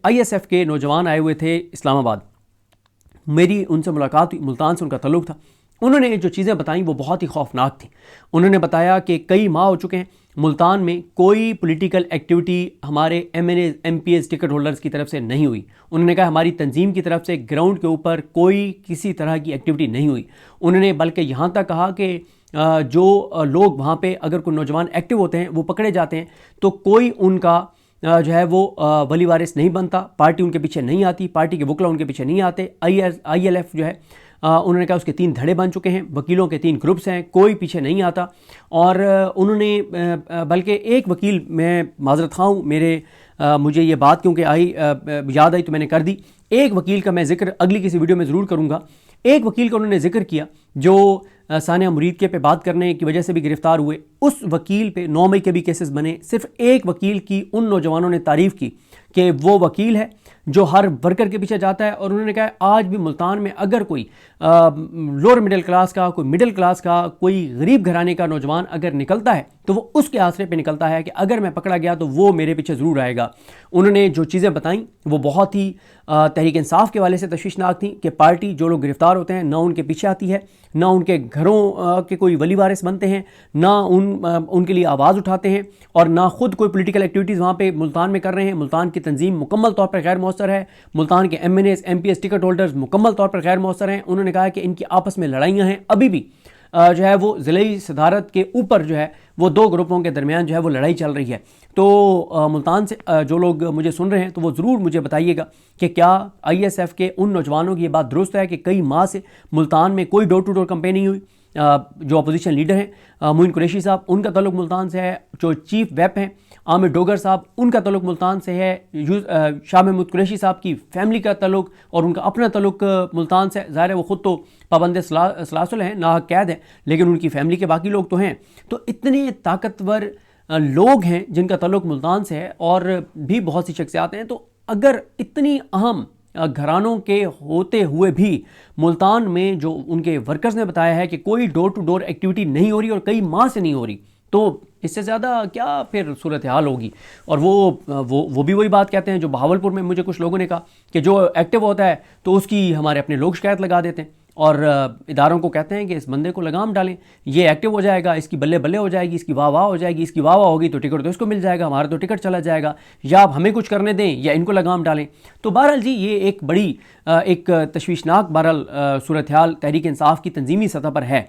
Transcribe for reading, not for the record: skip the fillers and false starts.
ISF کے نوجوان آئے ہوئے تھے اسلام آباد. میری ان سے ملاقات ہوئی, ملتان سے ان کا تعلق تھا. انہوں نے جو چیزیں بتائیں وہ بہت ہی خوفناک تھیں. انہوں نے بتایا کہ کئی ماہ ہو چکے ہیں ملتان میں کوئی پولیٹیکل ایکٹیویٹی ہمارے MPs ٹکٹ ہولڈرز کی طرف سے نہیں ہوئی. انہوں نے کہا ہماری تنظیم کی طرف سے گراؤنڈ کے اوپر کوئی کسی طرح کی ایکٹیویٹی نہیں ہوئی. انہوں نے بلکہ یہاں تک کہا کہ جو لوگ وہاں پہ اگر کوئی نوجوان ایکٹیو ہوتے ہیں وہ پکڑے جاتے ہیں تو کوئی ان کا جو ہے وہ ولی وارث نہیں بنتا, پارٹی ان کے پیچھے نہیں آتی, پارٹی کے وکلا ان کے پیچھے نہیں آتے. ILF جو ہے انہوں نے کہا اس کے 3 دھڑے بن چکے ہیں, وکیلوں کے 3 گروپس ہیں, کوئی پیچھے نہیں آتا. اور انہوں نے بلکہ ایک وکیل, میں معذرت خواہ ہوں, مجھے یہ بات کیونکہ یاد آئی تو میں نے کر دی. ایک وکیل کا میں ذکر اگلی کسی ویڈیو میں ضرور کروں گا. ایک وکیل کا انہوں نے ذکر کیا جو ثانیہ مرید کے پہ بات کرنے کی وجہ سے بھی گرفتار ہوئے. اس وکیل پہ 9 مئی کے بھی کیسز بنے. صرف ایک وکیل کی ان نوجوانوں نے تعریف کی کہ وہ وکیل ہے جو ہر ورکر کے پیچھے جاتا ہے. اور انہوں نے کہا آج بھی ملتان میں اگر کوئی لوور مڈل کلاس کا, کوئی مڈل کلاس کا, کوئی غریب گھرانے کا نوجوان اگر نکلتا ہے تو وہ اس کے آسرے پہ نکلتا ہے کہ اگر میں پکڑا گیا تو وہ میرے پیچھے ضرور آئے گا. انہوں نے جو چیزیں بتائیں وہ بہت ہی تحریک انصاف کے والے سے تشویشناک تھیں کہ پارٹی جو لوگ گرفتار ہوتے ہیں نہ ان کے پیچھے آتی ہے, نہ ان کے گھروں کے کوئی ولی وارث بنتے ہیں, نہ ان کے لیے آواز اٹھاتے ہیں, اور نہ خود کوئی پولیٹیکل ایکٹیویٹیز وہاں پہ ملتان میں کر رہے ہیں. ملتان کی تنظیم مکمل طور پر غیر مؤثر ہے. ملتان کے MPs ٹکٹ ہولڈرز مکمل طور پر غیر مؤثر ہیں. انہوں نے کہا کہ ان کی آپس میں لڑائیاں ہیں, ابھی بھی جو ہے وہ ضلعی صدارت کے اوپر جو ہے وہ 2 گروپوں کے درمیان جو ہے وہ لڑائی چل رہی ہے. تو ملتان سے جو لوگ مجھے سن رہے ہیں تو وہ ضرور مجھے بتائیے گا کہ کیا ISF کے ان نوجوانوں کی یہ بات درست ہے کہ کئی ماہ سے ملتان میں کوئی ڈور ٹو ڈور کمپین نہیں ہوئی. جو اپوزیشن لیڈر ہیں معین قریشی صاحب, ان کا تعلق ملتان سے ہے. جو چیف ویپ ہیں عامر ڈوگر صاحب, ان کا تعلق ملتان سے ہے. شاہ محمود قریشی صاحب کی فیملی کا تعلق اور ان کا اپنا تعلق ملتان سے. ظاہر ہے وہ خود تو پابند سلاسل ہیں, ناحق قید ہیں, لیکن ان کی فیملی کے باقی لوگ تو ہیں. تو اتنے طاقتور لوگ ہیں جن کا تعلق ملتان سے ہے, اور بھی بہت سی شخصیات ہیں. تو اگر اتنی اہم گھرانوں کے ہوتے ہوئے بھی ملتان میں جو ان کے ورکرز نے بتایا ہے کہ کوئی ڈور ٹو ڈور ایکٹیویٹی نہیں ہو رہی اور کئی ماہ سے نہیں ہو رہی, تو اس سے زیادہ کیا پھر صورتحال ہوگی. اور وہ بھی وہی بات کہتے ہیں جو بہاولپور میں مجھے کچھ لوگوں نے کہا کہ جو ایکٹیو ہوتا ہے تو اس کی ہمارے اپنے لوگ شکایت لگا دیتے ہیں اور اداروں کو کہتے ہیں کہ اس بندے کو لگام ڈالیں, یہ ایکٹیو ہو جائے گا, اس کی بلے بلے ہو جائے گی, اس کی واہ واہ ہو جائے گی, اس کی واہ واہ ہوگی تو ٹکٹ تو اس کو مل جائے گا, ہمارا تو ٹکٹ چلا جائے گا, یا آپ ہمیں کچھ کرنے دیں یا ان کو لگام ڈالیں. تو بہرحال جی یہ ایک بڑی ایک تشویشناک بہرحال صورتحال تحریک انصاف کی تنظیمی سطح پر ہے.